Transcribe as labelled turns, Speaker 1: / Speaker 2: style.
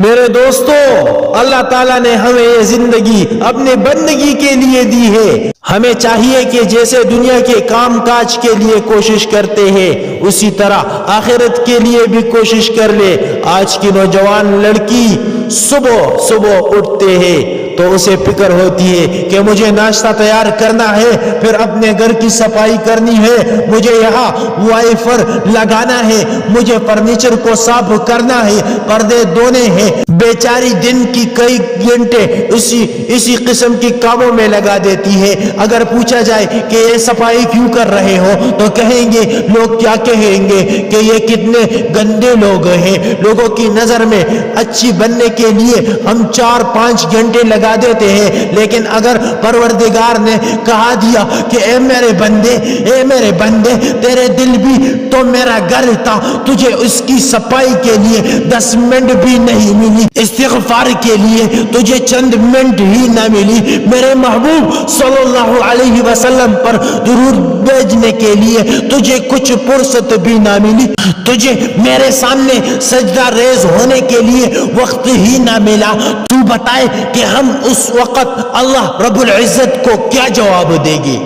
Speaker 1: میرے دوستو، اللہ تعالیٰ نے ہمیں یہ زندگی اپنے بندگی کے لیے دی ہے۔ ہمیں چاہیے کہ جیسے دنیا کے کام کاج کے لیے کوشش کرتے ہیں اسی طرح آخرت کے لیے بھی کوشش کر لے۔ آج کی نوجوان لڑکی صبح صبح اٹھتے ہیں تو اسے فکر ہوتی ہے کہ مجھے ناشتہ تیار کرنا ہے، پھر اپنے گھر کی صفائی کرنی ہے، مجھے یہاں وائفر لگانا ہے، مجھے فرنیچر کو صاف کرنا ہے، پردے دھونے ہیں۔ بیچاری دن کی کئی گھنٹے اسی قسم کی کاموں میں لگا دیتی ہے۔ اگر پوچھا جائے کہ یہ صفائی کیوں کر رہے ہو تو کہیں گے، لوگ کیا کہیں گے کہ یہ کتنے گندے لوگ ہیں۔ لوگوں کی نظر میں اچھی بننے کے لیے ہم 4-5 گھنٹے لگا دیتے ہیں، لیکن اگر پروردگار نے کہا دیا کہ اے میرے بندے تیرے دل بھی تو میرا گھر تھا، تجھے اس کی صفائی کے لیے 10 منٹ بھی نہیں ملی، استغفار کے لیے تجھے چند منٹ ہی نہ ملی، میرے محبوب صلی اللہ علیہ وسلم پر درود بھیجنے کے لیے تجھے کچھ فرصت بھی نہ ملی، تجھے میرے سامنے سجدہ ریز ہونے کے لیے وقت ہی نہ ملا، تو بتائے کہ ہم اس وقت اللہ رب العزت کو کیا جواب دیں گے؟